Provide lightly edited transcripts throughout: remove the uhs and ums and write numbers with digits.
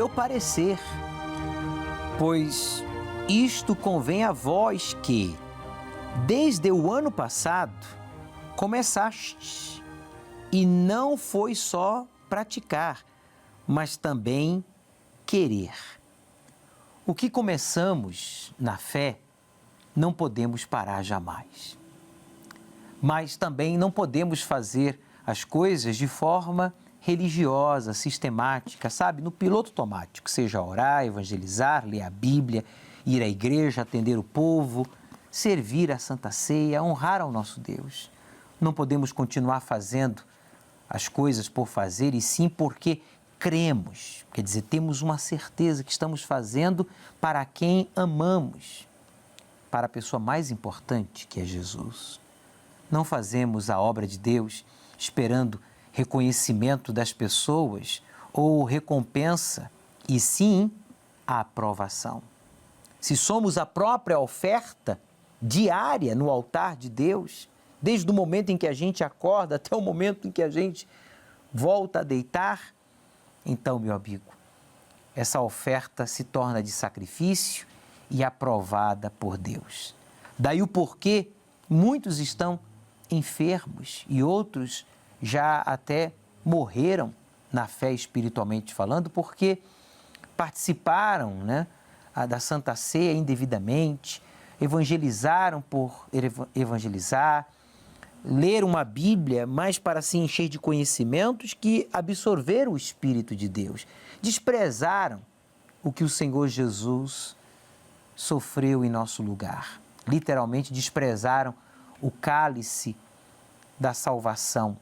meu parecer. Pois isto convém a vós que, desde o ano passado, começastes, e não foi só praticar, mas também querer. O que começamos na fé, não podemos parar jamais. Mas também não podemos fazer as coisas de forma religiosa, sistemática, sabe? No piloto automático, seja orar, evangelizar, ler a Bíblia, ir à igreja, atender o povo, servir a Santa Ceia, honrar ao nosso Deus. Não podemos continuar fazendo as coisas por fazer, e sim porque cremos, quer dizer, temos uma certeza que estamos fazendo para quem amamos, para a pessoa mais importante, que é Jesus. Não fazemos a obra de Deus esperando reconhecimento das pessoas ou recompensa, e sim a aprovação. Se somos a própria oferta diária no altar de Deus, desde o momento em que a gente acorda até o momento em que a gente volta a deitar, então, meu amigo, essa oferta se torna de sacrifício e aprovada por Deus. Daí o porquê muitos estão enfermos e outros já até morreram na fé, espiritualmente falando, porque participaram, da Santa Ceia indevidamente, evangelizaram por evangelizar, leram uma Bíblia mais para se encher de conhecimentos que absorveram o Espírito de Deus. Desprezaram o que o Senhor Jesus sofreu em nosso lugar. Literalmente desprezaram o cálice da salvação.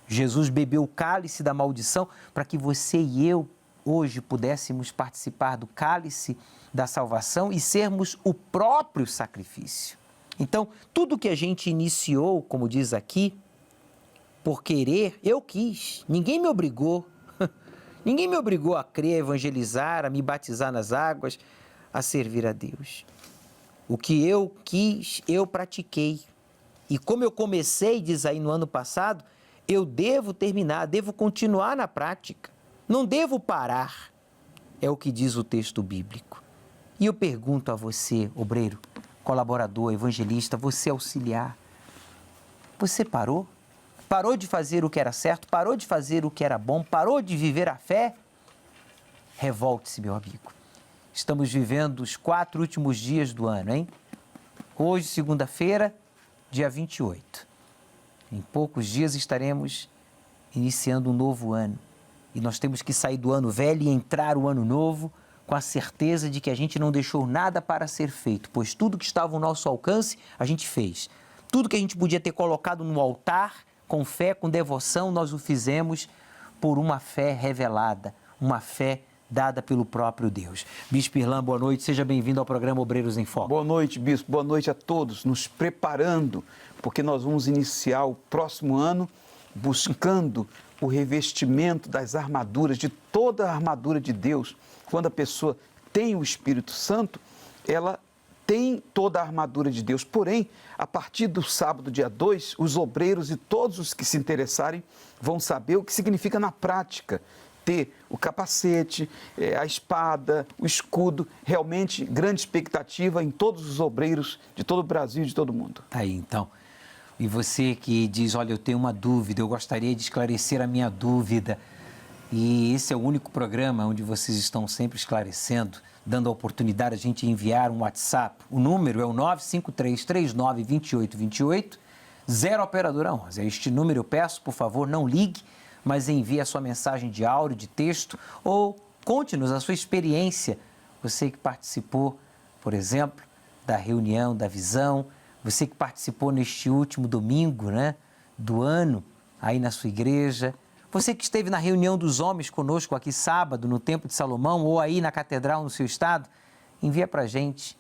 Jesus bebeu o cálice da maldição para que você e eu hoje pudéssemos participar do cálice da salvação e sermos o próprio sacrifício. Então, tudo que a gente iniciou, como diz aqui, por querer, eu quis, ninguém me obrigou. Ninguém me obrigou a crer, a evangelizar, a me batizar nas águas, a servir a Deus. O que eu quis, eu pratiquei. E como eu comecei, diz aí no ano passado, eu devo terminar, devo continuar na prática. Não devo parar, é o que diz o texto bíblico. E eu pergunto a você, obreiro, colaborador, evangelista, você auxiliar, você parou? Parou de fazer o que era certo? Parou de fazer o que era bom? Parou de viver a fé? Revolte-se, meu amigo. Estamos vivendo os 4 últimos dias do ano, hein? Hoje, segunda-feira, dia 28. Em poucos dias estaremos iniciando um novo ano. E nós temos que sair do ano velho e entrar o ano novo com a certeza de que a gente não deixou nada para ser feito, pois tudo que estava ao nosso alcance, a gente fez. Tudo que a gente podia ter colocado no altar, com fé, com devoção, nós o fizemos por uma fé revelada, uma fé dada pelo próprio Deus. Bispo Irlan, boa noite, seja bem-vindo ao programa Obreiros em Foco. Boa noite, Bispo, boa noite a todos, nos preparando, porque nós vamos iniciar o próximo ano buscando o revestimento das armaduras, de toda a armadura de Deus. Quando a pessoa tem o Espírito Santo, ela tem toda a armadura de Deus. Porém, a partir do sábado, dia 2, os obreiros e todos os que se interessarem vão saber o que significa na prática ter o capacete, a espada, o escudo. Realmente, grande expectativa em todos os obreiros de todo o Brasil e de todo o mundo. Aí, então. E você que diz, olha, eu tenho uma dúvida, eu gostaria de esclarecer a minha dúvida. E esse é o único programa onde vocês estão sempre esclarecendo, dando a oportunidade a gente enviar um WhatsApp. O número é o 953-39-2828, 0 operadora 11. É este número, eu peço, por favor, não ligue, mas envie a sua mensagem de áudio, de texto, ou conte-nos a sua experiência. Você que participou, por exemplo, da reunião da visão, você que participou neste último domingo, do ano, aí na sua igreja, você que esteve na reunião dos homens conosco aqui sábado, no Templo de Salomão, ou aí na Catedral, no seu estado, envia para a gente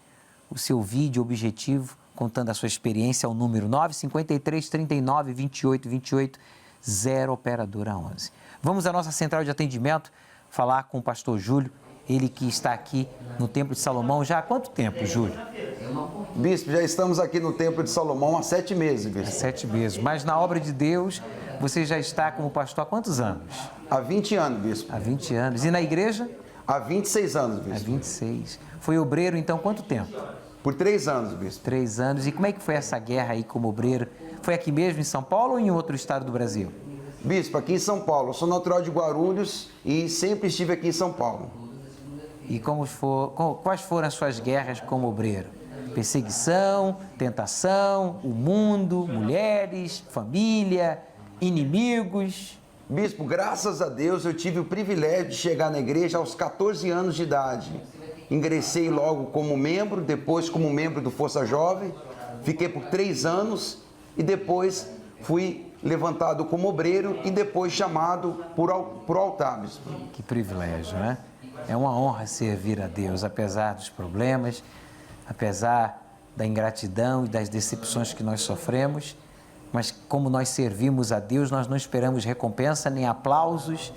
o seu vídeo objetivo, contando a sua experiência, ao número 953-39-2828, 0 operadora 11. Vamos à nossa central de atendimento, falar com o pastor Júlio, ele que está aqui no Templo de Salomão já há quanto tempo, Júlio? Bispo, já estamos aqui no Templo de Salomão há 7 meses, Bispo. Há 7 meses, mas na obra de Deus, você já está como pastor há quantos anos? Há 20 anos, Bispo. Há 20 anos. E na igreja? Há 26 anos, Há bispo. 26. Foi obreiro, então, quanto tempo? Por 3 anos, bispo. 3 anos. E como é que foi essa guerra aí como obreiro? Foi aqui mesmo em São Paulo ou em outro estado do Brasil? Bispo, aqui em São Paulo. Eu sou natural de Guarulhos e sempre estive aqui em São Paulo. E quais foram as suas guerras como obreiro? Perseguição, tentação, o mundo, mulheres, família, inimigos. Bispo, graças a Deus eu tive o privilégio de chegar na igreja aos 14 anos de idade. Ingressei logo como membro, depois como membro do Força Jovem, fiquei por 3 anos e depois fui levantado como obreiro e depois chamado por altar, bispo. Que privilégio, né? É uma honra servir a Deus, apesar dos problemas, apesar da ingratidão e das decepções que nós sofremos, mas como nós servimos a Deus, nós não esperamos recompensa nem aplausos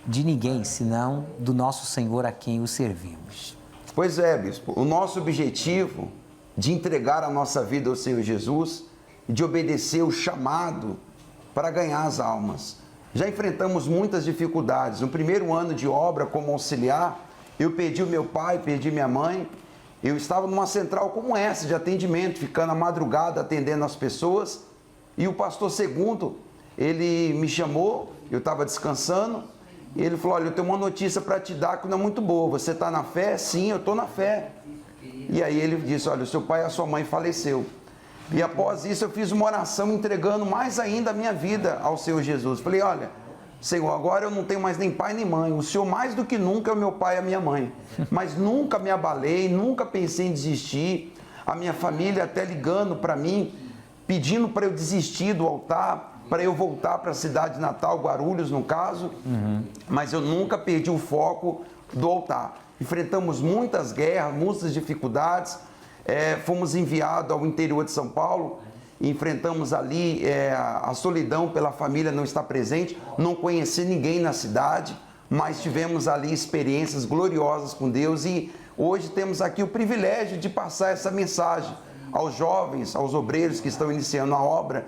de ninguém, senão do nosso Senhor a quem o servimos. Pois é, bispo, o nosso objetivo de entregar a nossa vida ao Senhor Jesus e de obedecer o chamado para ganhar as almas. Já enfrentamos muitas dificuldades. No primeiro ano de obra como auxiliar, eu perdi o meu pai, perdi minha mãe. Eu estava numa central como essa de atendimento, ficando à madrugada atendendo as pessoas. E o pastor Segundo, ele me chamou, eu estava descansando, e ele falou: olha, eu tenho uma notícia para te dar que não é muito boa. Você está na fé? Sim, eu estou na fé. E aí ele disse: olha, o seu pai e a sua mãe faleceu. E após isso eu fiz uma oração entregando mais ainda a minha vida ao Senhor Jesus. Falei: olha, Senhor, agora eu não tenho mais nem pai nem mãe. O Senhor mais do que nunca é o meu pai e a minha mãe. Mas nunca me abalei, nunca pensei em desistir. A minha família até ligando para mim, pedindo para eu desistir do altar, para eu voltar para a cidade natal, Guarulhos no caso. Mas eu nunca perdi o foco do altar. Enfrentamos muitas guerras, muitas dificuldades. Fomos enviados ao interior de São Paulo, enfrentamos ali a solidão pela família não estar presente, não conhecer ninguém na cidade, mas tivemos ali experiências gloriosas com Deus e hoje temos aqui o privilégio de passar essa mensagem aos jovens, aos obreiros que estão iniciando a obra,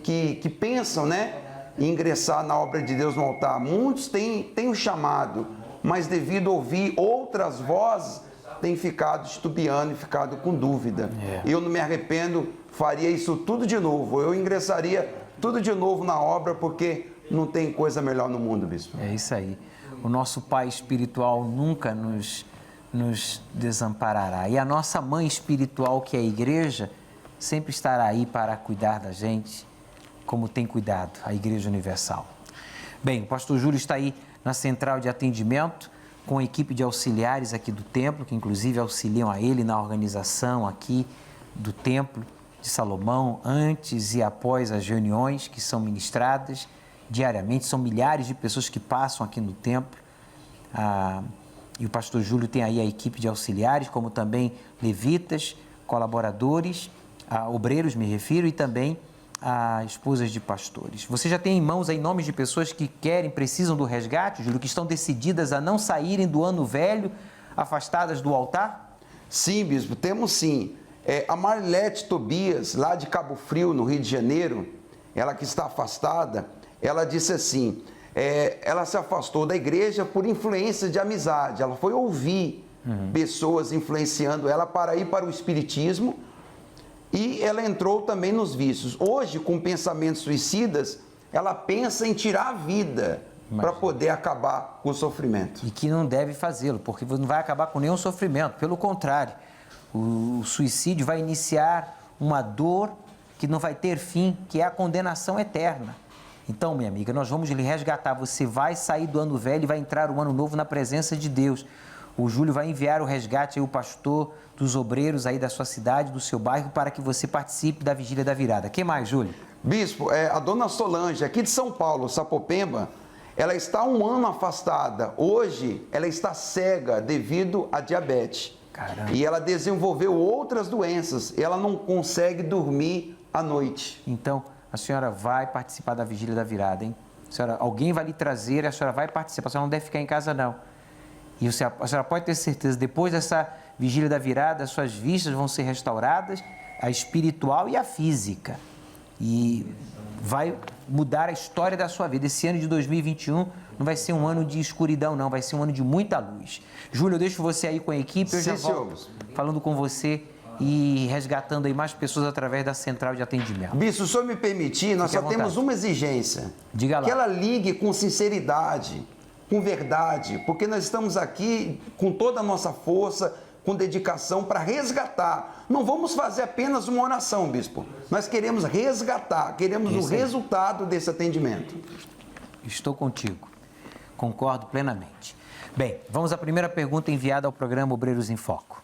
que pensam, né, em ingressar na obra de Deus no altar. Muitos têm o chamado, mas devido a ouvir outras vozes, tem ficado estupiando e ficado com dúvida. Eu não me arrependo, faria isso tudo de novo. Eu ingressaria tudo de novo na obra, porque não tem coisa melhor no mundo, bispo. É isso aí. O nosso Pai espiritual nunca nos desamparará. E a nossa mãe espiritual, que é a igreja, sempre estará aí para cuidar da gente, como tem cuidado a Igreja Universal. Bem, o pastor Júlio está aí na central de atendimento, com a equipe de auxiliares aqui do templo, que inclusive auxiliam a ele na organização aqui do templo de Salomão, antes e após as reuniões que são ministradas diariamente. São milhares de pessoas que passam aqui no templo. E o pastor Júlio tem aí a equipe de auxiliares, como também levitas, colaboradores, obreiros me refiro, e também esposas de pastores. Você já tem em mãos aí nomes de pessoas que precisam do resgate, Júlio, que estão decididas a não saírem do ano velho, afastadas do altar? Sim, bispo, temos sim. A Marilete Tobias, lá de Cabo Frio, no Rio de Janeiro, ela que está afastada, ela disse assim, ela se afastou da igreja por influência de amizade. Ela foi ouvir pessoas influenciando ela para ir para o espiritismo, e ela entrou também nos vícios. Hoje, com pensamentos suicidas, ela pensa em tirar a vida para poder acabar com o sofrimento. E que não deve fazê-lo, porque não vai acabar com nenhum sofrimento. Pelo contrário, o suicídio vai iniciar uma dor que não vai ter fim, que é a condenação eterna. Então, minha amiga, nós vamos lhe resgatar. Você vai sair do ano velho e vai entrar o ano novo na presença de Deus. O Júlio vai enviar o resgate aí, o pastor dos obreiros aí da sua cidade, do seu bairro, para que você participe da Vigília da Virada. O que mais, Júlio? Bispo, a dona Solange, aqui de São Paulo, Sapopemba, ela está 1 ano afastada. Hoje, ela está cega devido à diabetes. Caramba. E ela desenvolveu outras doenças. Ela não consegue dormir à noite. Então, a senhora vai participar da Vigília da Virada, hein? Alguém vai lhe trazer, a senhora vai participar. A senhora não deve ficar em casa, não. E a senhora pode ter certeza, depois dessa Vigília da Virada, as suas vistas vão ser restauradas, a espiritual e a física. e vai mudar a história da sua vida. Esse ano de 2021 não vai ser um ano de escuridão, não, vai ser um ano de muita luz. Júlio, eu deixo você aí com a equipe, eu já volto falando com você e resgatando aí mais pessoas através da central de atendimento. Bispo, se o senhor me permitir, nós só temos uma exigência. Diga lá. Que ela ligue com sinceridade, com verdade, porque nós estamos aqui com toda a nossa força, com dedicação para resgatar. Não vamos fazer apenas uma oração, bispo. Nós queremos resgatar, queremos o resultado desse atendimento. Estou contigo. Concordo plenamente. Bem, vamos à primeira pergunta enviada ao programa Obreiros em Foco.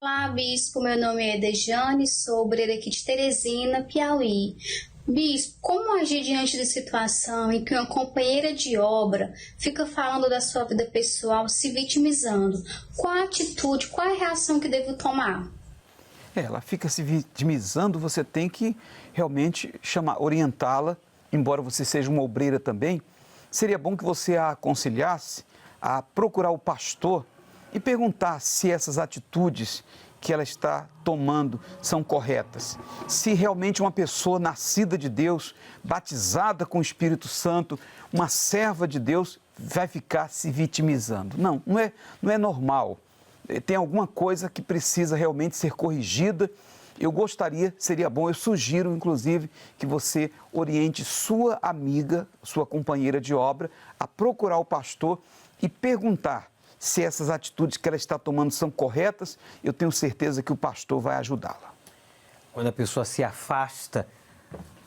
Olá, bispo, meu nome é Dejane, sou obreira aqui de Teresina, Piauí. Bispo, como agir diante de situação em que uma companheira de obra fica falando da sua vida pessoal, se vitimizando? Qual a atitude, qual a reação que devo tomar? Ela fica se vitimizando, você tem que realmente orientá-la, embora você seja uma obreira também. Seria bom que você a aconselhasse a procurar o pastor e perguntar se essas atitudes que ela está tomando são corretas. Se realmente uma pessoa nascida de Deus, batizada com o Espírito Santo, uma serva de Deus, vai ficar se vitimizando. Não é normal. Tem alguma coisa que precisa realmente ser corrigida. Seria bom, eu sugiro, inclusive, que você oriente sua amiga, sua companheira de obra, a procurar o pastor e perguntar se essas atitudes que ela está tomando são corretas. Eu tenho certeza que o pastor vai ajudá-la. Quando a pessoa se afasta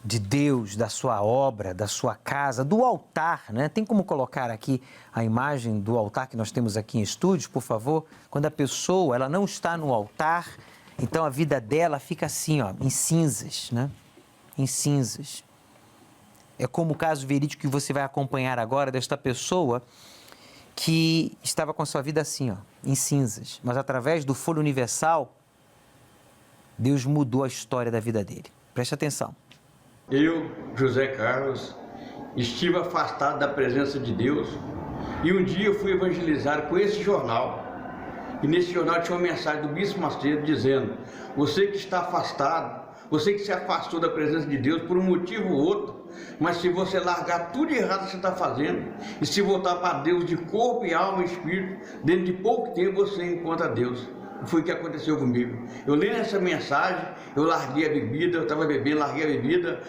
de Deus, da sua obra, da sua casa, do altar, né? Tem como colocar aqui a imagem do altar que nós temos aqui em estúdios, por favor? Quando a pessoa, ela não está no altar, então a vida dela fica assim, ó, em cinzas, né? Em cinzas. É como o caso verídico que você vai acompanhar agora desta pessoa que estava com a sua vida assim, ó, em cinzas. Mas através do Foro Universal, Deus mudou a história da vida dele. Preste atenção. Eu, José Carlos, estive afastado da presença de Deus e um dia eu fui evangelizar com esse jornal. E nesse jornal tinha uma mensagem do Bispo Macedo dizendo: você que está afastado, você que se afastou da presença de Deus por um motivo ou outro, mas se você largar tudo errado que você está fazendo e se voltar para Deus de corpo e alma e espírito, dentro de pouco tempo você encontra Deus. Foi o que aconteceu comigo. Eu li essa mensagem, eu larguei a bebida, eu estava bebendo, larguei a bebida,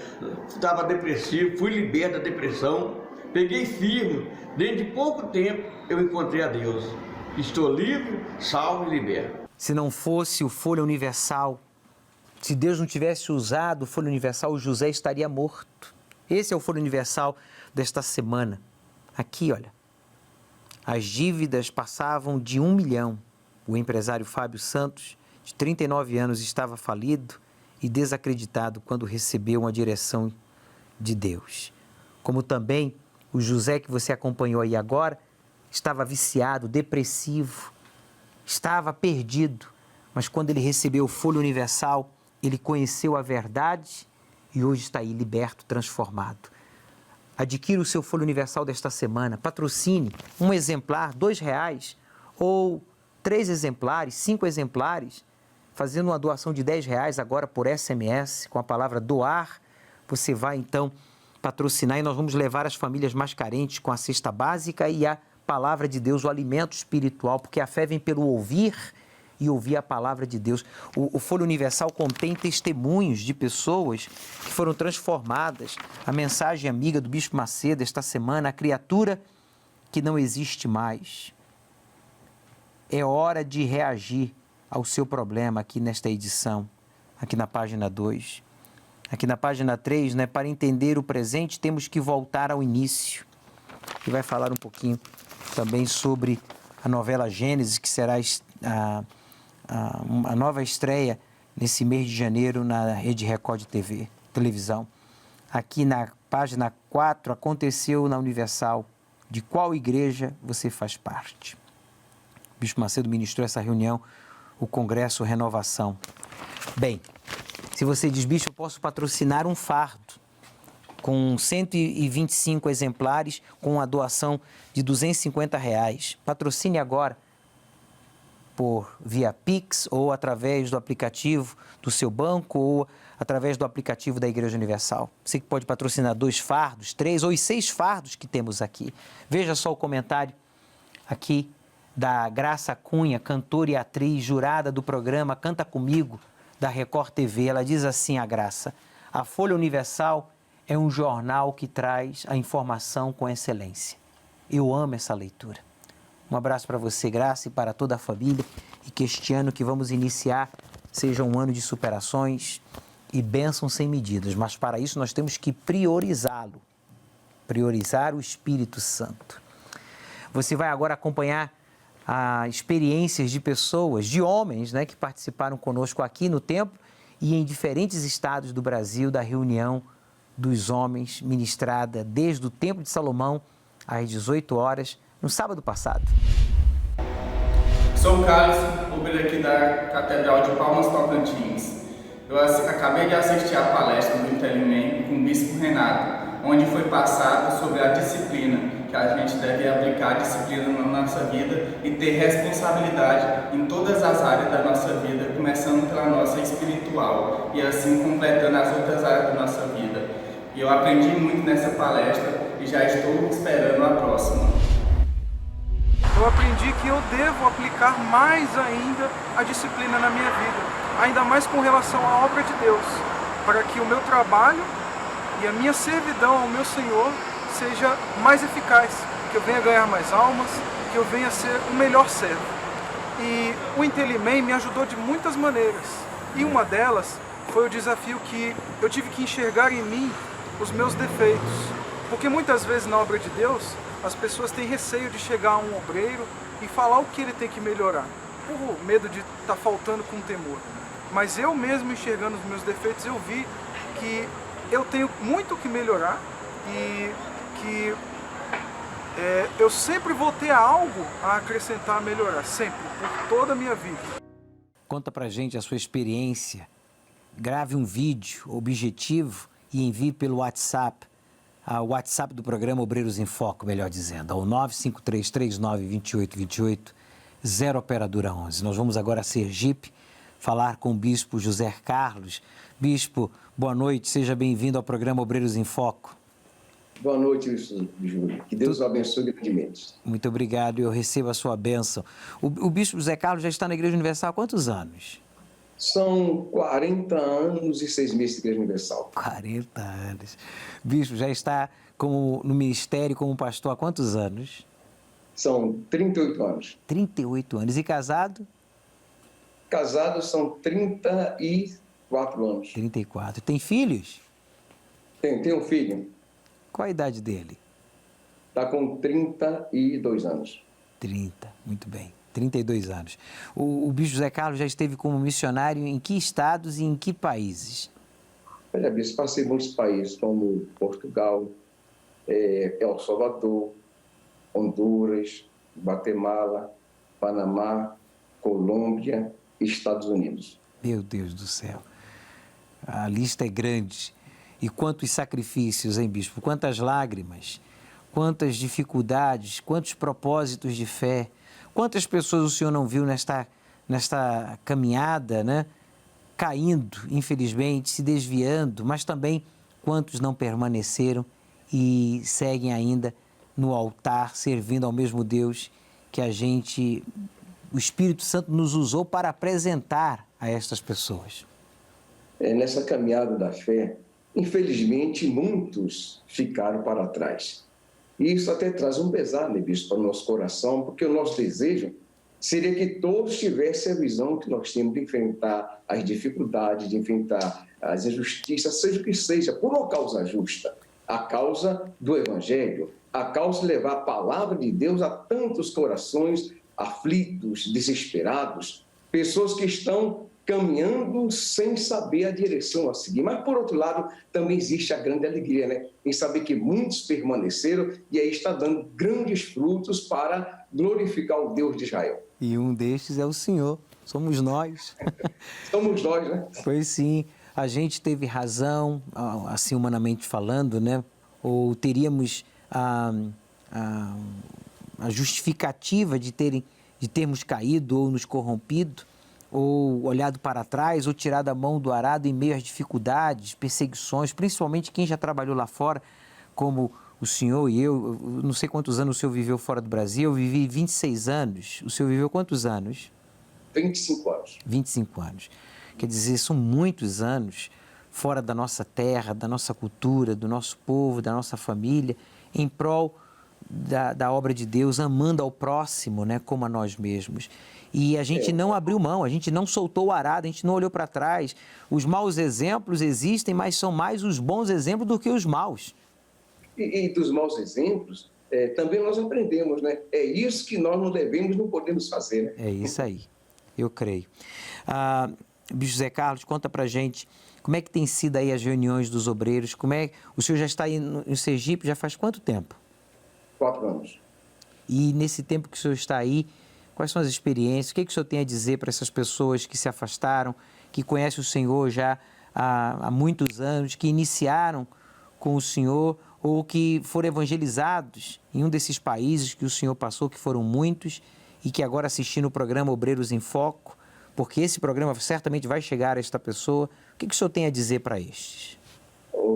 estava depressivo, fui liberto da depressão, peguei firme, dentro de pouco tempo eu encontrei a Deus. Estou livre, salvo e liberto. Se não fosse o Folha Universal, se Deus não tivesse usado o Folha Universal, o José estaria morto. Esse é o Folha Universal desta semana. Aqui, olha, as dívidas passavam de 1 milhão. O empresário Fábio Santos, de 39 anos, estava falido e desacreditado quando recebeu uma direção de Deus. Como também o José que você acompanhou aí agora, estava viciado, depressivo, estava perdido. Mas quando ele recebeu o Folha Universal, ele conheceu a verdade e hoje está aí liberto, transformado. Adquira o seu Folha Universal desta semana, patrocine um exemplar, R$2, ou 3 exemplares, 5 exemplares, fazendo uma doação de R$10 agora por SMS, com a palavra doar, você vai então patrocinar e nós vamos levar as famílias mais carentes com a cesta básica e a palavra de Deus, o alimento espiritual, porque a fé vem pelo ouvir e ouvir a palavra de Deus. O Folha Universal contém testemunhos de pessoas que foram transformadas. A mensagem amiga do Bispo Macedo esta semana, a criatura que não existe mais. É hora de reagir ao seu problema aqui nesta edição, aqui na página 2. Aqui na página 3, né, para entender o presente, temos que voltar ao início. E vai falar um pouquinho também sobre a novela Gênesis, que será a nova estreia nesse mês de janeiro na Rede Record de televisão. Aqui na página 4, aconteceu na Universal. De qual igreja você faz parte? O Bispo Macedo ministrou essa reunião, o Congresso Renovação. Bem, Se você diz, bicho, eu posso patrocinar um fardo com 125 exemplares, com a doação de R$250. Patrocine agora via Pix ou através do aplicativo do seu banco ou através do aplicativo da Igreja Universal. Você que pode patrocinar 2 fardos, 3 ou 6 fardos que temos aqui. Veja só o comentário aqui da Graça Cunha, cantora e atriz, jurada do programa Canta Comigo, da Record TV. Ela diz assim, a Graça: a Folha Universal é um jornal que traz a informação com excelência. Eu amo essa leitura. Um abraço para você, Graça, e para toda a família, e que este ano que vamos iniciar seja um ano de superações e bênçãos sem medidas, mas para isso nós temos que priorizá-lo, priorizar o Espírito Santo. Você vai agora acompanhar as experiências de pessoas, de homens, né, que participaram conosco aqui no templo e em diferentes estados do Brasil, da reunião dos homens ministrada desde o Templo de Salomão às 18 horas, no sábado passado. Sou o Carlos, obreiro aqui da Catedral de Palmas, Tocantins. Eu acabei de assistir a palestra do Intelimem com o Bispo Renato, onde foi passado sobre a disciplina, que a gente deve aplicar a disciplina na nossa vida e ter responsabilidade em todas as áreas da nossa vida, começando pela nossa espiritual e assim completando as outras áreas da nossa vida. E eu aprendi muito nessa palestra e já estou esperando a próxima. Eu aprendi que eu devo aplicar mais ainda a disciplina na minha vida, ainda mais com relação à obra de Deus, para que o meu trabalho e a minha servidão ao meu Senhor seja mais eficaz, que eu venha ganhar mais almas, que eu venha ser o melhor servo. E o Intelimem me ajudou de muitas maneiras, e uma delas foi o desafio que eu tive que enxergar em mim os meus defeitos, porque muitas vezes na obra de Deus as pessoas têm receio de chegar a um obreiro e falar o que ele tem que melhorar, por medo de estar faltando com temor. Mas eu mesmo enxergando os meus defeitos, eu vi que eu tenho muito que melhorar e que eu sempre vou ter algo a acrescentar, a melhorar, sempre, por toda a minha vida. Conta pra gente a sua experiência, grave um vídeo objetivo e envie pelo WhatsApp, o WhatsApp do programa Obreiros em Foco, melhor dizendo, ao 953392828, 0 operadora 11. Nós vamos agora a Sergipe falar com o Bispo José Carlos. Bispo, boa noite, seja bem-vindo ao programa Obreiros em Foco. Boa noite, Júlio. Que Deus o abençoe grandemente. Muito obrigado, eu recebo a sua bênção. O Bispo José Carlos já está na Igreja Universal há quantos anos? São 40 anos e 6 meses de Igreja Universal. 40 anos. Bispo, já está no ministério como pastor há quantos anos? São 38 anos. 38 anos. E casado? Casado são 34 anos. 34. Tem filhos? Tenho um filho. Qual a idade dele? Está com 32 anos. 30, muito bem. 32 anos. O Bispo José Carlos já esteve como missionário em que estados e em que países? Olha, Bispo, passei em muitos países, como Portugal, El Salvador, Honduras, Guatemala, Panamá, Colômbia e Estados Unidos. Meu Deus do céu. A lista é grande. E quantos sacrifícios, hein, Bispo? Quantas lágrimas, quantas dificuldades, quantos propósitos de fé. Quantas pessoas o senhor não viu nesta caminhada, né? Caindo, infelizmente, se desviando, mas também quantos não permaneceram e seguem ainda no altar, servindo ao mesmo Deus que o Espírito Santo nos usou para apresentar a estas pessoas. Nessa caminhada da fé, infelizmente, muitos ficaram para trás. E isso até traz um pesar, né, Bispo, para o nosso coração, porque o nosso desejo seria que todos tivessem a visão que nós temos de enfrentar as dificuldades, de enfrentar as injustiças, seja o que seja, por uma causa justa, a causa do Evangelho, a causa de levar a palavra de Deus a tantos corações aflitos, desesperados, pessoas que estão caminhando sem saber a direção a seguir. Mas, por outro lado, também existe a grande alegria, né? Em saber que muitos permaneceram e aí está dando grandes frutos para glorificar o Deus de Israel. E um destes é o Senhor, somos nós. Somos nós, né? Pois sim. a gente teve razão, assim humanamente falando, né? Ou teríamos a justificativa de termos caído ou nos corrompido, ou olhado para trás, ou tirado a mão do arado em meio às dificuldades, perseguições, principalmente quem já trabalhou lá fora, como o senhor e eu não sei quantos anos o senhor viveu fora do Brasil, eu vivi 26 anos. O senhor viveu quantos anos? 25 anos. 25 anos. Quer dizer, são muitos anos fora da nossa terra, da nossa cultura, do nosso povo, da nossa família, em prol da obra de Deus, amando ao próximo, né, como a nós mesmos. E a gente não abriu mão, a gente não soltou o arado, a gente não olhou para trás. Os maus exemplos existem, mas são mais os bons exemplos do que os maus. E dos maus exemplos, também nós aprendemos, né? É isso que nós não devemos, não podemos fazer, né? É isso aí, eu creio. Bispo José Carlos, conta pra gente como é que tem sido aí as reuniões dos obreiros, o senhor já está aí no Sergipe já faz quanto tempo? 4 anos. E nesse tempo que o senhor está aí, quais são as experiências, o que o senhor tem a dizer para essas pessoas que se afastaram, que conhecem o Senhor já há muitos anos, que iniciaram com o Senhor ou que foram evangelizados em um desses países que o senhor passou, que foram muitos, e que agora assistindo o programa Obreiros em Foco, porque esse programa certamente vai chegar a esta pessoa. O que o senhor tem a dizer para estes?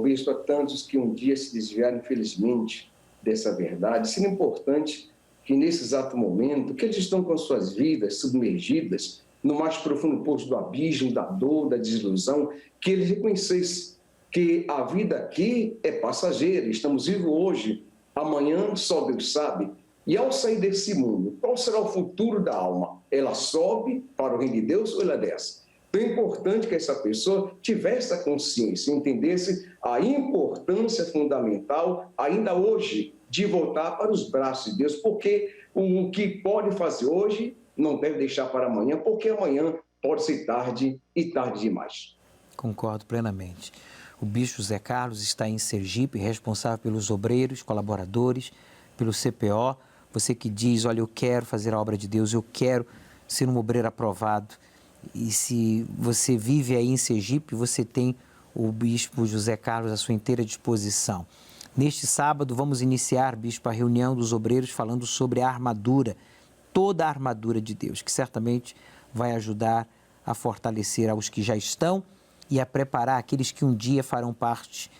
Bispo, a tantos que um dia se desviaram, infelizmente, dessa verdade, seria importante que nesse exato momento, que eles estão com suas vidas submergidas no mais profundo poço do abismo, da dor, da desilusão, que eles reconhecessem que a vida aqui é passageira, estamos vivos hoje, amanhã só Deus sabe. E ao sair desse mundo, qual será o futuro da alma? Ela sobe para o reino de Deus ou ela desce? Então é importante que essa pessoa tivesse a consciência, entendesse a importância fundamental, ainda hoje, de voltar para os braços de Deus, porque o que pode fazer hoje não deve deixar para amanhã, porque amanhã pode ser tarde e tarde demais. Concordo plenamente. O bispo José Carlos está em Sergipe, responsável pelos obreiros, colaboradores, pelo CPO. Você que diz, olha, eu quero fazer a obra de Deus, eu quero ser um obreiro aprovado. E se você vive aí em Sergipe, você tem o bispo José Carlos à sua inteira disposição. Neste sábado, vamos iniciar, bispo, a reunião dos obreiros falando sobre a armadura, toda a armadura de Deus, que certamente vai ajudar a fortalecer aos que já estão e a preparar aqueles que um dia farão parte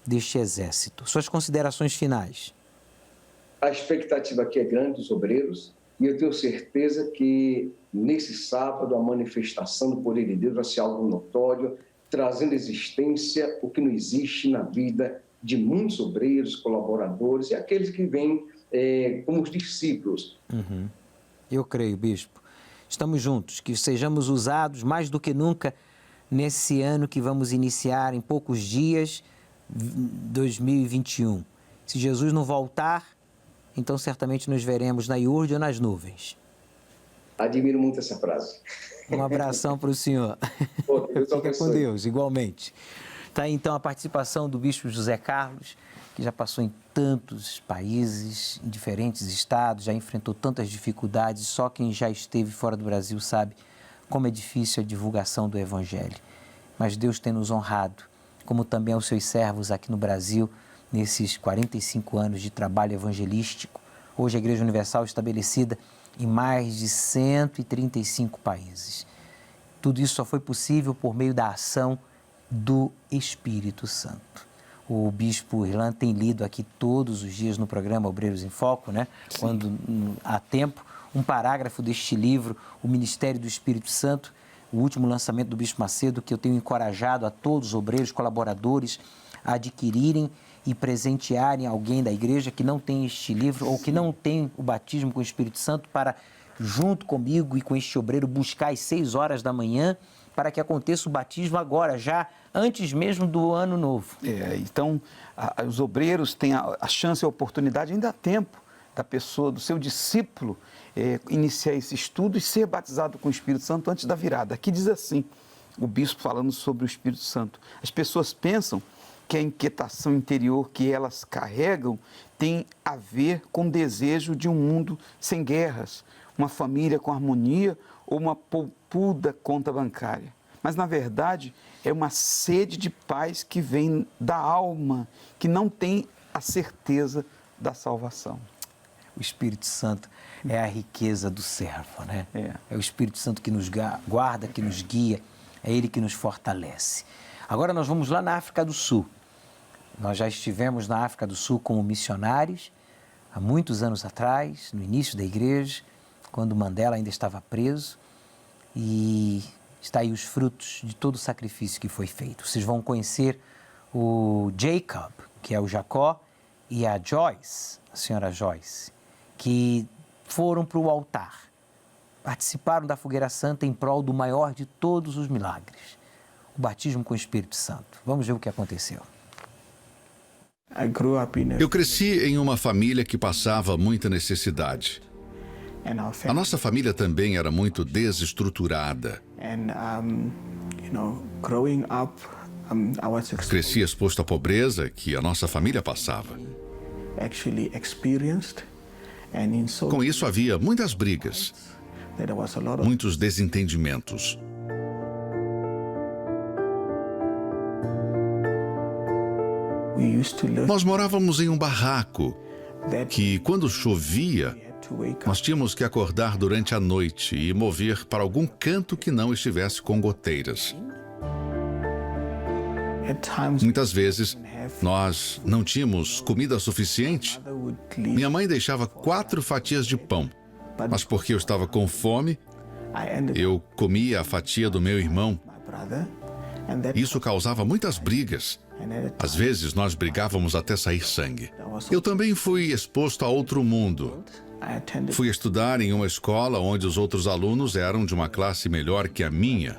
deste exército. Suas considerações finais. A expectativa aqui é grande dos obreiros e eu tenho certeza que nesse sábado a manifestação do poder de Deus vai ser algo notório, trazendo à existência o que não existe na vida de muitos obreiros, colaboradores e aqueles que vêm como os discípulos. Eu creio, bispo. Estamos juntos, que sejamos usados mais do que nunca nesse ano que vamos iniciar em poucos dias, 2021. Se Jesus não voltar, então certamente nos veremos na iurde ou nas nuvens. Admiro muito essa frase. Um abração para o senhor. Fica com Deus, igualmente. Está aí, então, a participação do bispo José Carlos, que já passou em tantos países, em diferentes estados, já enfrentou tantas dificuldades. Só quem já esteve fora do Brasil sabe como é difícil a divulgação do Evangelho. Mas Deus tem nos honrado, como também aos seus servos aqui no Brasil, nesses 45 anos de trabalho evangelístico. Hoje a Igreja Universal estabelecida em mais de 135 países. Tudo isso só foi possível por meio da ação do Espírito Santo. O bispo Irlan tem lido aqui todos os dias no programa Obreiros em Foco, né? Sim. Quando há tempo, um parágrafo deste livro, O Ministério do Espírito Santo, o último lançamento do Bispo Macedo, que eu tenho encorajado a todos os obreiros, colaboradores, a adquirirem e presentearem alguém da igreja que não tem este livro ou que não tem o batismo com o Espírito Santo para, junto comigo e com este obreiro, buscar às 6 horas da manhã para que aconteça o batismo agora, já antes mesmo do ano novo. Então, os obreiros têm a chance e a oportunidade, ainda há tempo, da pessoa, do seu discípulo, iniciar esse estudo e ser batizado com o Espírito Santo antes da virada. Aqui diz assim, o bispo falando sobre o Espírito Santo. As pessoas pensam que a inquietação interior que elas carregam tem a ver com o desejo de um mundo sem guerras, uma família com harmonia ou uma poupuda conta bancária. mas na verdade é uma sede de paz que vem da alma, que não tem a certeza da salvação. O Espírito Santo é a riqueza do servo, né? É o Espírito Santo que nos guarda, que nos guia, é Ele que nos fortalece. Agora nós vamos lá na África do Sul. Nós já estivemos na África do Sul como missionários, há muitos anos atrás, no início da igreja, quando Mandela ainda estava preso, e está aí os frutos de todo o sacrifício que foi feito. Vocês vão conhecer o Jacob, que é o Jacó, e a Joyce, a senhora Joyce, que foram para o altar, participaram da fogueira santa em prol do maior de todos os milagres, o batismo com o Espírito Santo. Vamos ver o que aconteceu. Eu cresci em uma família que passava muita necessidade. A nossa família também era muito desestruturada. Cresci exposto à pobreza que a nossa família passava. Com isso havia muitas brigas, muitos desentendimentos. Nós morávamos em um barraco que, quando chovia, nós tínhamos que acordar durante a noite e mover para algum canto que não estivesse com goteiras. Muitas vezes, nós não tínhamos comida suficiente. Minha mãe deixava 4 fatias de pão, mas porque eu estava com fome, eu comia a fatia do meu irmão. Isso causava muitas brigas. Às vezes, nós brigávamos até sair sangue. Eu também fui exposto a outro mundo. Fui estudar em uma escola onde os outros alunos eram de uma classe melhor que a minha.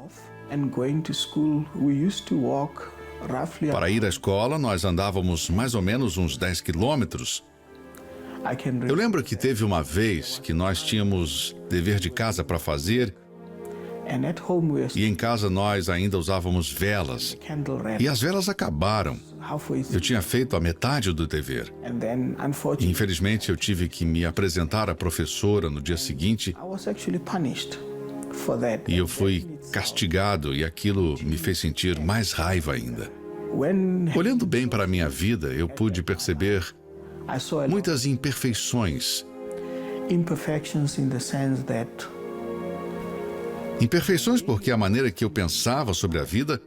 Para ir à escola, nós andávamos mais ou menos uns 10 quilômetros. Eu lembro que teve uma vez que nós tínhamos dever de casa para fazer, e em casa nós ainda usávamos velas, e as velas acabaram. Eu tinha feito a metade do dever. E, infelizmente, eu tive que me apresentar à professora no dia seguinte, e eu fui castigado, e aquilo me fez sentir mais raiva ainda. Olhando bem para a minha vida, eu pude perceber muitas imperfeições. Imperfeições porque a maneira que eu pensava sobre a vida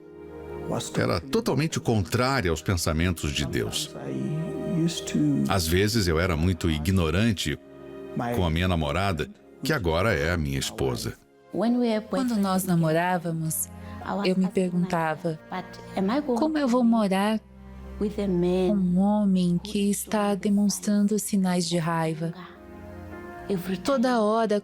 era totalmente contrária aos pensamentos de Deus. Às vezes eu era muito ignorante com a minha namorada, que agora é a minha esposa. Quando nós namorávamos, eu me perguntava, como eu vou morar com um homem que está demonstrando sinais de raiva? Toda hora,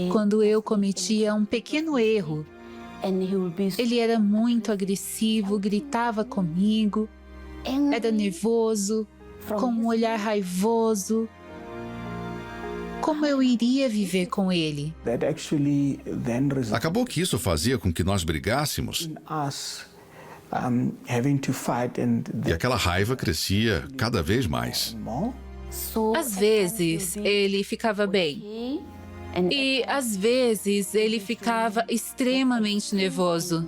quando eu cometia um pequeno erro, ele era muito agressivo, gritava comigo, era nervoso, com um olhar raivoso. Como eu iria viver com ele? Acabou que isso fazia com que nós brigássemos. E aquela raiva crescia cada vez mais. Às vezes, ele ficava bem. E, às vezes, ele ficava extremamente nervoso.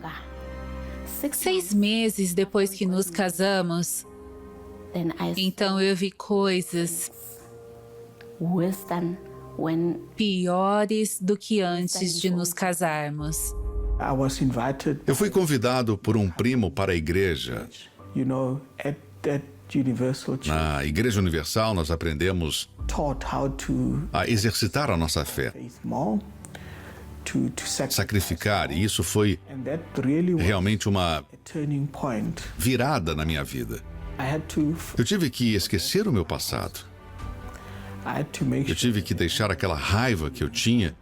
6 meses depois que nos casamos, então eu vi coisas piores do que antes de nos casarmos. Eu fui convidado por um primo para a igreja. Na Igreja Universal, nós aprendemos a exercitar a nossa fé, sacrificar, e isso foi realmente uma virada na minha vida. Eu tive que esquecer o meu passado. Eu tive que deixar aquela raiva que eu tinha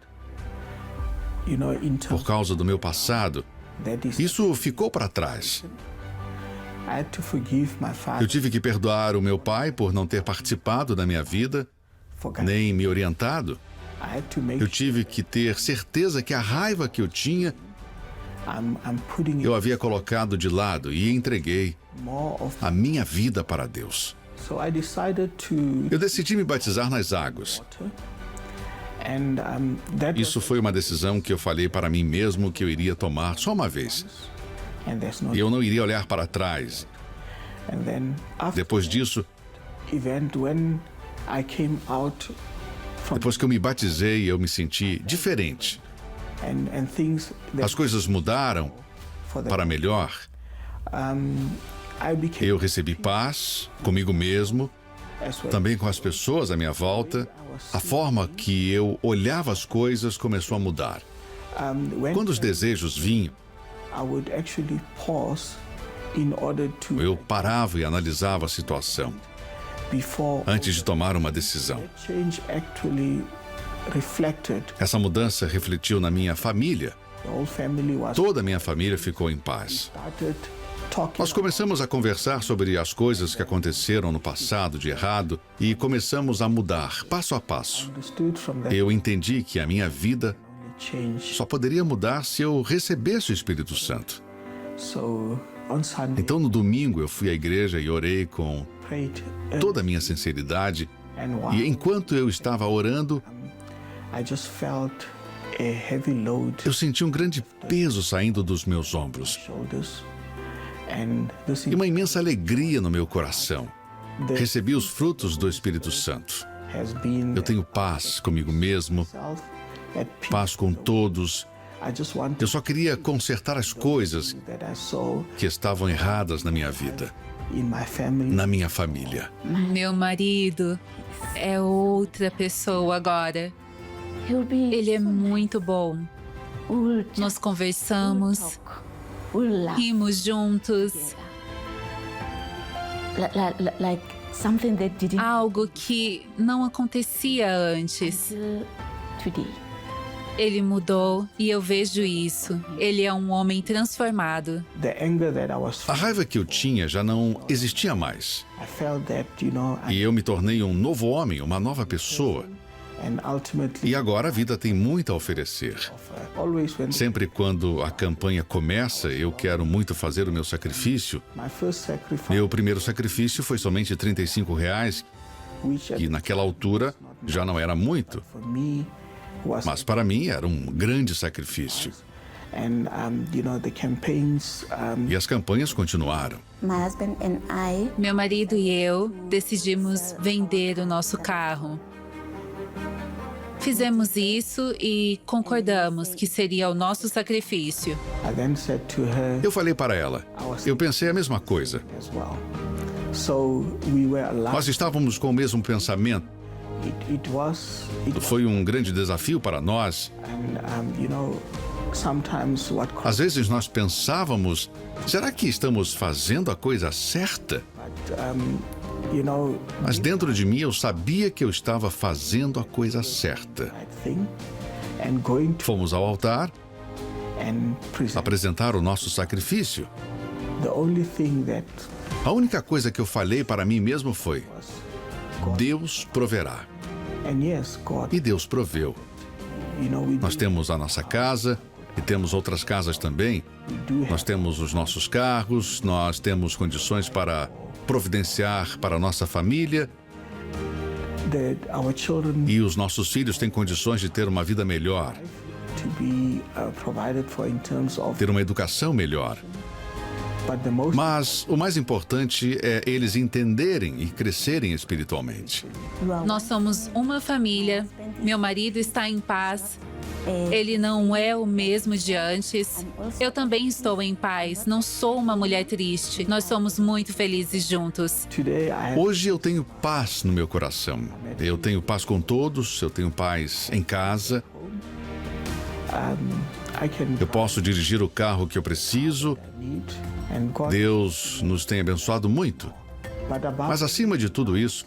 por causa do meu passado. Isso ficou para trás. Eu tive que perdoar o meu pai por não ter participado da minha vida, nem me orientado. Eu tive que ter certeza que a raiva que eu tinha, eu havia colocado de lado e entreguei a minha vida para Deus. Eu decidi me batizar nas águas. Isso foi uma decisão que eu falei para mim mesmo que eu iria tomar só uma vez. E eu não iria olhar para trás. Depois disso, depois que eu me batizei, eu me senti diferente. As coisas mudaram para melhor. Eu recebi paz comigo mesmo, também com as pessoas à minha volta. A forma que eu olhava as coisas começou a mudar. Quando os desejos vinham, eu parava e analisava a situação antes de tomar uma decisão. Essa mudança refletiu na minha família. Toda a minha família ficou em paz. Nós começamos a conversar sobre as coisas que aconteceram no passado de errado e começamos a mudar, passo a passo. Eu entendi que a minha vida só poderia mudar se eu recebesse o Espírito Santo. Então, no domingo, eu fui à igreja e orei com toda a minha sinceridade. E enquanto eu estava orando, eu senti um grande peso saindo dos meus ombros e uma imensa alegria no meu coração. Recebi os frutos do Espírito Santo. Eu tenho paz comigo mesmo, paz com todos. Eu só queria consertar as coisas que estavam erradas na minha vida, na minha família. Meu marido é outra pessoa agora. Ele é muito bom. Nós conversamos, rimos juntos. Algo que não acontecia antes. Ele mudou e eu vejo isso. Ele é um homem transformado. A raiva que eu tinha já não existia mais. E eu me tornei um novo homem, uma nova pessoa. E agora a vida tem muito a oferecer. Sempre quando a campanha começa, eu quero muito fazer o meu sacrifício. Meu primeiro sacrifício foi somente R$35, que naquela altura já não era muito. Mas para mim era um grande sacrifício. E as campanhas continuaram. Meu marido e eu decidimos vender o nosso carro. Fizemos isso e concordamos que seria o nosso sacrifício. Eu falei para ela, eu pensei a mesma coisa. Nós estávamos com o mesmo pensamento. Foi um grande desafio para nós. Às vezes nós pensávamos, será que estamos fazendo a coisa certa? Mas dentro de mim eu sabia que eu estava fazendo a coisa certa. Fomos ao altar apresentar o nosso sacrifício. A única coisa que eu falei para mim mesmo foi: Deus proverá. E Deus proveu. Nós temos a nossa casa e temos outras casas também. Nós temos os nossos carros, nós temos condições para providenciar para a nossa família. E os nossos filhos têm condições de ter uma vida melhor, ter uma educação melhor. Mas o mais importante é eles entenderem e crescerem espiritualmente. Nós somos uma família. Meu marido está em paz. Ele não é o mesmo de antes. Eu também estou em paz. Não sou uma mulher triste. Nós somos muito felizes juntos. Hoje eu tenho paz no meu coração. Eu tenho paz com todos. Eu tenho paz em casa. Eu posso dirigir o carro que eu preciso. Deus nos tem abençoado muito. Mas acima de tudo isso,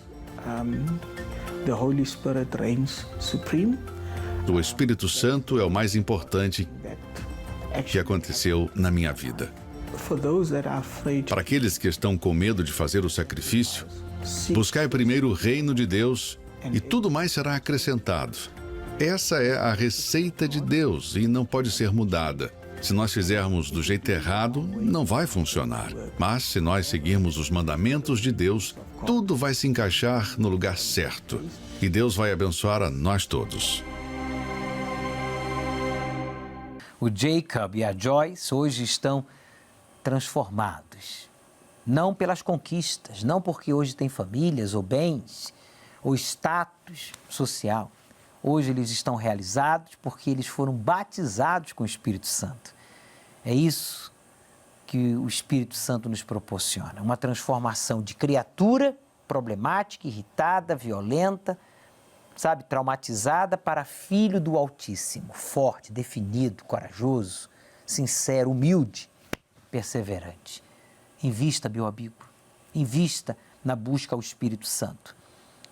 o Espírito Santo é o mais importante que aconteceu na minha vida. Para aqueles que estão com medo de fazer o sacrifício, buscai primeiro o reino de Deus e tudo mais será acrescentado. Essa é a receita de Deus e não pode ser mudada. Se nós fizermos do jeito errado, não vai funcionar. Mas se nós seguirmos os mandamentos de Deus, tudo vai se encaixar no lugar certo. E Deus vai abençoar a nós todos. O Jacob e a Joyce hoje estão transformados. Não pelas conquistas, não porque hoje têm famílias ou bens ou status social. Hoje eles estão realizados porque eles foram batizados com o Espírito Santo. É isso que o Espírito Santo nos proporciona, uma transformação de criatura problemática, irritada, violenta, sabe, traumatizada, para filho do Altíssimo, forte, definido, corajoso, sincero, humilde, perseverante. Invista, meu amigo, invista na busca ao Espírito Santo.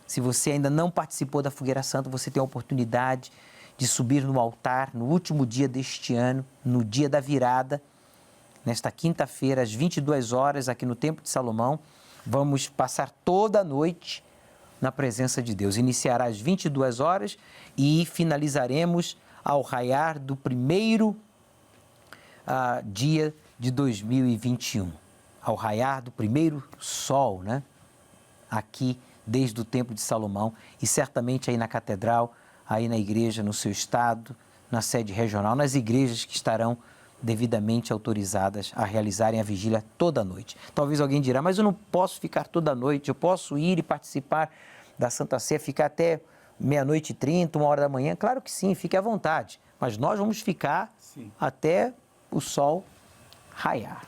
Se você ainda não participou da Fogueira Santa, você tem a oportunidade de subir no altar no último dia deste ano, no dia da virada, nesta quinta-feira, às 22 horas, aqui no Templo de Salomão. Vamos passar toda a noite na presença de Deus. Iniciará às 22 horas e finalizaremos ao raiar do primeiro dia de 2021. Ao raiar do primeiro sol, né? Aqui, desde o Templo de Salomão, e certamente aí na Catedral, aí na igreja, no seu estado, na sede regional, nas igrejas que estarão devidamente autorizadas a realizarem a vigília toda a noite. Talvez alguém dirá, mas eu não posso ficar toda a noite, eu posso ir e participar da Santa Ceia, ficar até 00:30, 1h da manhã. Claro que sim, fique à vontade, mas nós vamos ficar até o sol raiar.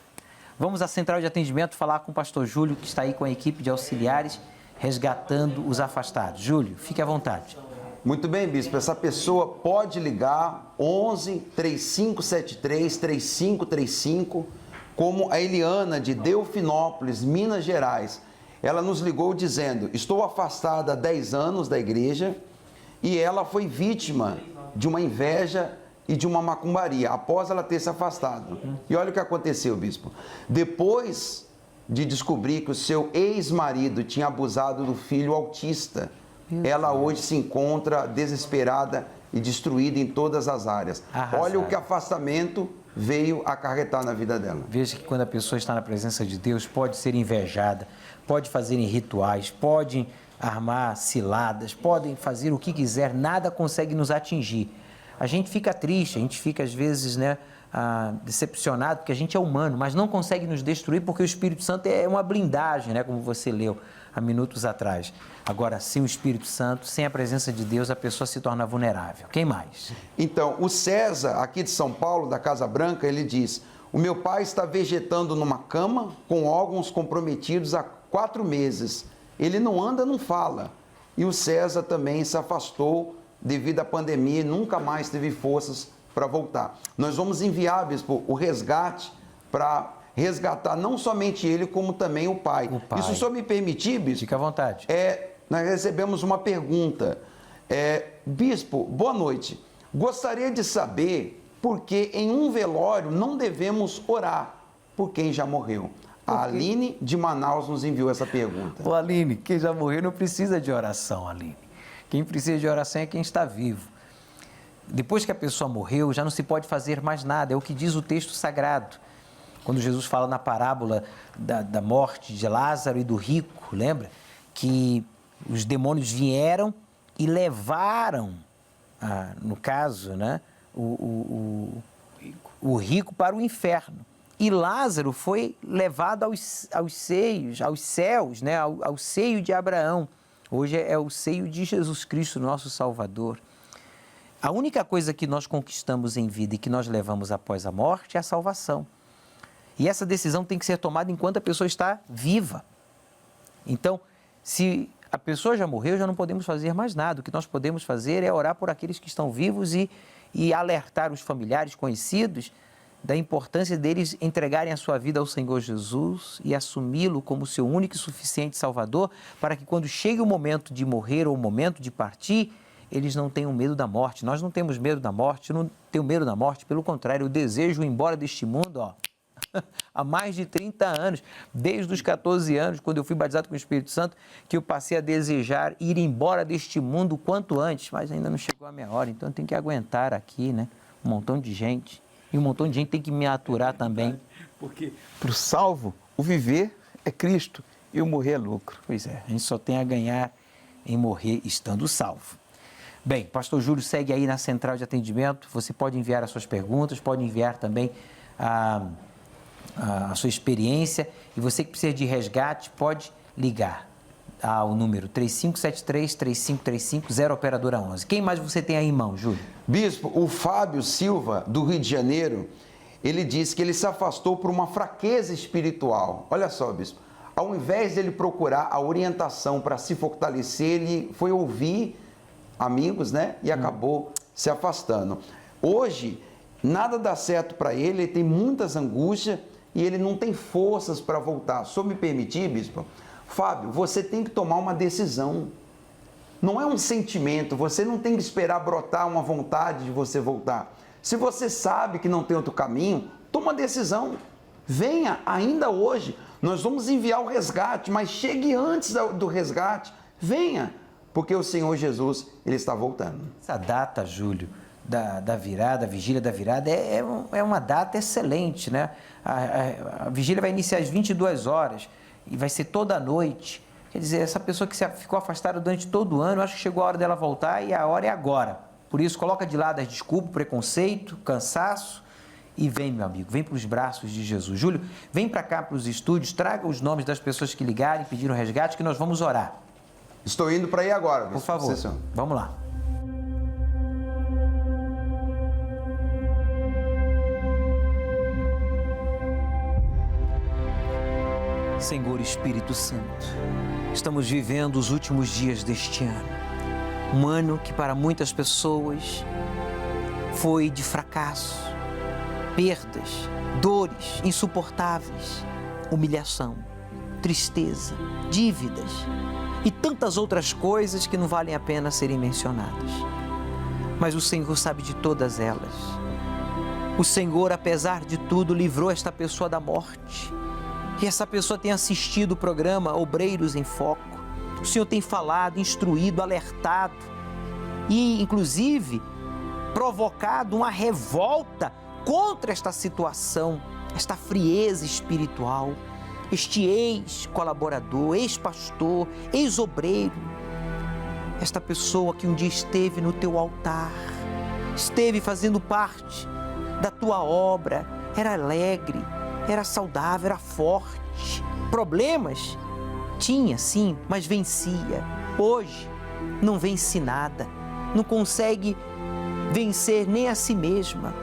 Vamos à central de atendimento falar com o pastor Júlio, que está aí com a equipe de auxiliares, resgatando os afastados. Júlio, fique à vontade. Muito bem, bispo. Essa pessoa pode ligar 11 3573 3535, como a Eliana de Delfinópolis, Minas Gerais. Ela nos ligou dizendo: estou afastada há 10 anos da igreja e ela foi vítima de uma inveja e de uma macumbaria após ela ter se afastado. E olha o que aconteceu, bispo. Depois de descobrir que o seu ex-marido tinha abusado do filho autista, ela hoje se encontra desesperada e destruída em todas as áreas. Arrasado. Olha o que afastamento veio acarretar na vida dela. Veja que quando a pessoa está na presença de Deus, pode ser invejada, pode fazer rituais, pode armar ciladas, podem fazer o que quiser, nada consegue nos atingir. A gente fica triste, a gente fica às vezes, decepcionado, porque a gente é humano, mas não consegue nos destruir porque o Espírito Santo é uma blindagem, como você leu há minutos atrás. Agora, sem o Espírito Santo, sem a presença de Deus, a pessoa se torna vulnerável. Quem mais? Então, o César, aqui de São Paulo, da Casa Branca, ele diz: o meu pai está vegetando numa cama com órgãos comprometidos há 4 meses. Ele não anda, não fala. E o César também se afastou devido à pandemia e nunca mais teve forças para voltar. Nós vamos enviar, bispo, o resgate para resgatar não somente ele, como também o pai. E se o senhor me permitir, bispo... Fica à vontade. Nós recebemos uma pergunta. Bispo, boa noite. Gostaria de saber por que em um velório não devemos orar por quem já morreu. A Aline de Manaus nos enviou essa pergunta. Ô Aline, quem já morreu não precisa de oração, Aline. Quem precisa de oração é quem está vivo. Depois que a pessoa morreu, já não se pode fazer mais nada. É o que diz o texto sagrado. Quando Jesus fala na parábola da morte de Lázaro e do rico, lembra? Que os demônios vieram e levaram, no caso, o rico para o inferno. E Lázaro foi levado aos céus, ao seio de Abraão. Hoje é o seio de Jesus Cristo, nosso Salvador. A única coisa que nós conquistamos em vida e que nós levamos após a morte é a salvação. E essa decisão tem que ser tomada enquanto a pessoa está viva. Então, se a pessoa já morreu, já não podemos fazer mais nada. O que nós podemos fazer é orar por aqueles que estão vivos e alertar os familiares conhecidos da importância deles entregarem a sua vida ao Senhor Jesus e assumi-lo como seu único e suficiente Salvador, para que quando chegue o momento de morrer ou o momento de partir, eles não tenham medo da morte. Nós não temos medo da morte, eu não tenho medo da morte, pelo contrário, eu desejo ir embora deste mundo, há mais de 30 anos, desde os 14 anos, quando eu fui batizado com o Espírito Santo, que eu passei a desejar ir embora deste mundo o quanto antes, mas ainda não chegou a minha hora, então eu tenho que aguentar aqui, um montão de gente. E um montão de gente tem que me aturar também. Porque para o salvo, o viver é Cristo e o morrer é lucro. Pois é, a gente só tem a ganhar em morrer estando salvo. Bem, pastor Júlio segue aí na central de atendimento. Você pode enviar as suas perguntas, pode enviar também a sua experiência. E você que precisa de resgate, pode ligar ao número 3573-3535, 0 operadora 11. Quem mais você tem aí em mão, Júlio? Bispo, o Fábio Silva, do Rio de Janeiro, ele disse que ele se afastou por uma fraqueza espiritual. Olha só, bispo, ao invés dele procurar a orientação para se fortalecer, ele foi ouvir amigos, né? E acabou se afastando. Hoje, nada dá certo para ele, ele tem muitas angústias e ele não tem forças para voltar. Se eu me permitir, bispo, Fábio, você tem que tomar uma decisão. Não é um sentimento, você não tem que esperar brotar uma vontade de você voltar. Se você sabe que não tem outro caminho, toma uma decisão. Venha ainda hoje. Nós vamos enviar o resgate, mas chegue antes do resgate. Venha, porque o Senhor Jesus, Ele está voltando. Essa data, Júlio, da virada, a vigília da virada, é uma data excelente, né? A vigília vai iniciar às 22 horas e vai ser toda a noite. Quer dizer, essa pessoa que ficou afastada durante todo o ano, eu acho que chegou a hora dela voltar e a hora é agora. Por isso, coloca de lado as desculpas, preconceito, cansaço e vem, meu amigo, vem para os braços de Jesus. Júlio, vem para cá, para os estúdios, traga os nomes das pessoas que ligarem, pediram resgate, que nós vamos orar. Estou indo para aí agora. Por favor, vamos lá. Senhor Espírito Santo, estamos vivendo os últimos dias deste ano. Um ano que para muitas pessoas foi de fracasso, perdas, dores insuportáveis, humilhação, tristeza, dívidas e tantas outras coisas que não valem a pena serem mencionadas. Mas o Senhor sabe de todas elas. O Senhor, apesar de tudo, livrou esta pessoa da morte. Que essa pessoa tenha assistido o programa Obreiros em Foco. O Senhor tem falado, instruído, alertado e, inclusive, provocado uma revolta contra esta situação, esta frieza espiritual, este ex-colaborador, ex-pastor, ex-obreiro, esta pessoa que um dia esteve no teu altar, esteve fazendo parte da tua obra, era alegre, era saudável, era forte. Problemas? Tinha, sim, mas vencia. Hoje, não vence nada. Não consegue vencer nem a si mesma.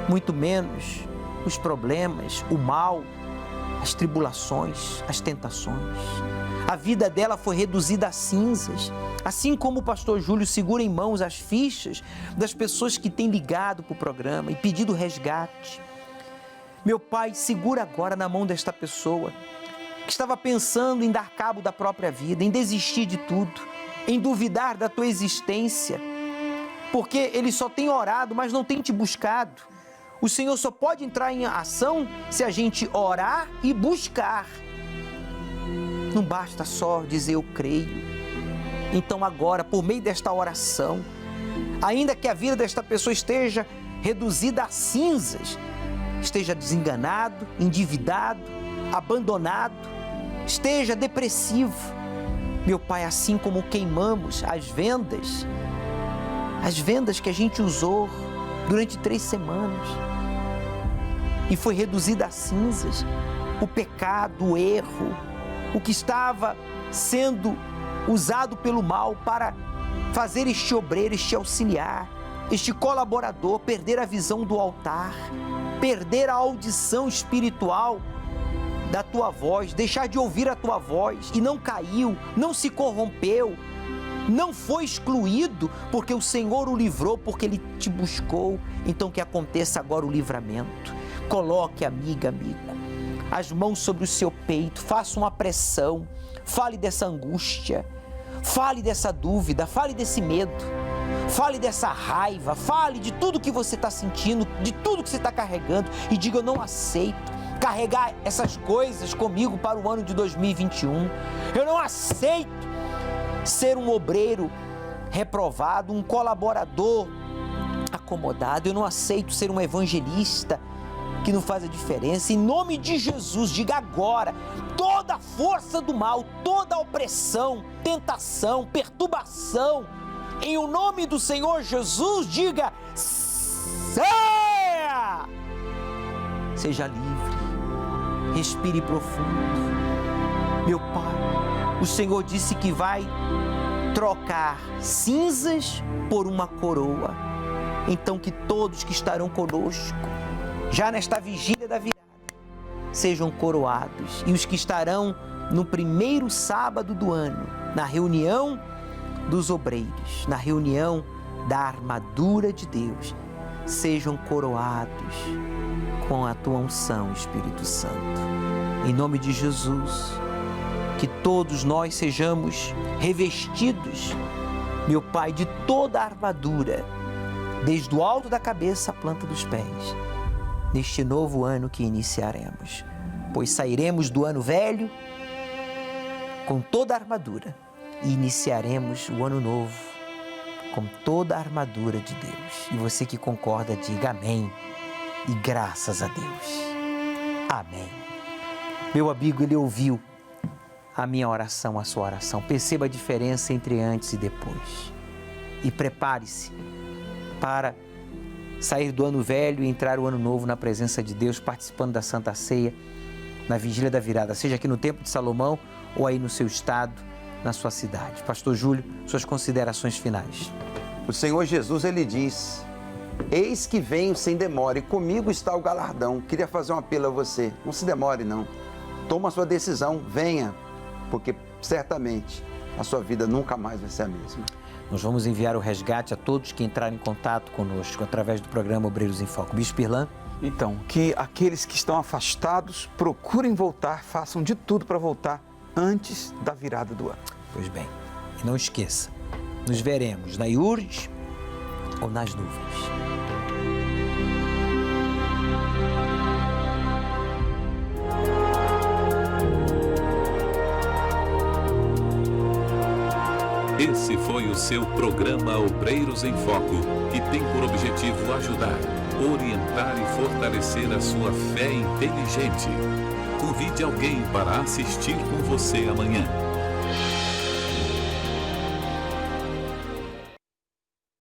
Muito menos os problemas, o mal, as tribulações, as tentações. A vida dela foi reduzida a cinzas. Assim como o pastor Júlio segura em mãos as fichas das pessoas que têm ligado para o programa e pedido resgate. Meu Pai, segura agora na mão desta pessoa que estava pensando em dar cabo da própria vida, em desistir de tudo, em duvidar da tua existência, porque ele só tem orado, mas não tem te buscado. O Senhor só pode entrar em ação se a gente orar e buscar. Não basta só dizer eu creio. Então agora, por meio desta oração, ainda que a vida desta pessoa esteja reduzida a cinzas, esteja desenganado, endividado, abandonado, esteja depressivo. Meu Pai, assim como queimamos as vendas que a gente usou durante 3 semanas e foi reduzida a cinzas, o pecado, o erro, o que estava sendo usado pelo mal para fazer este obreiro, este auxiliar, este colaborador perder a visão do altar, perder a audição espiritual da tua voz, deixar de ouvir a tua voz, e não caiu, não se corrompeu, não foi excluído, porque o Senhor o livrou, porque Ele te buscou. Então que aconteça agora o livramento. Coloque, amiga, amigo, as mãos sobre o seu peito, faça uma pressão, fale dessa angústia, fale dessa dúvida, fale desse medo, fale dessa raiva, fale de tudo que você está sentindo, de tudo que você está carregando, e diga: eu não aceito carregar essas coisas comigo para o ano de 2021. Eu não aceito ser um obreiro reprovado, um colaborador acomodado. Eu não aceito ser um evangelista que não faz a diferença. Em nome de Jesus, diga agora: toda a força do mal, toda a opressão, tentação, perturbação, Em o nome do Senhor Jesus, diga: saia! Seja livre, respire profundo. Meu Pai, o Senhor disse que vai trocar cinzas por uma coroa. Então que todos que estarão conosco, já nesta vigília da virada, sejam coroados. E os que estarão no primeiro sábado do ano, na reunião dos obreiros, na reunião da armadura de Deus, sejam coroados com a tua unção, Espírito Santo. Em nome de Jesus, que todos nós sejamos revestidos, meu Pai, de toda a armadura, desde o alto da cabeça à planta dos pés, neste novo ano que iniciaremos. Pois sairemos do ano velho com toda a armadura e iniciaremos o ano novo com toda a armadura de Deus. E você que concorda, diga amém e graças a Deus. Amém. Meu amigo, ele ouviu a minha oração, a sua oração. Perceba a diferença entre antes e depois. E prepare-se para sair do ano velho e entrar o ano novo na presença de Deus, participando da Santa Ceia, na Vigília da Virada, seja aqui no Templo de Salomão ou aí no seu estado, na sua cidade. Pastor Júlio, suas considerações finais. O Senhor Jesus, ele diz: eis que venho sem demora e comigo está o galardão. Queria fazer um apelo a você, não se demore não. Toma a sua decisão, venha, porque certamente a sua vida nunca mais vai ser a mesma. Nós vamos enviar o resgate a todos que entraram em contato conosco através do programa Obreiros em Foco. Bispo Irlan? Então, que aqueles que estão afastados procurem voltar, façam de tudo para voltar antes da virada do ano. Pois bem, e não esqueça, nos veremos na IURGS ou nas nuvens. Esse foi o seu programa Obreiros em Foco, que tem por objetivo ajudar, orientar e fortalecer a sua fé inteligente. Convide alguém para assistir com você amanhã.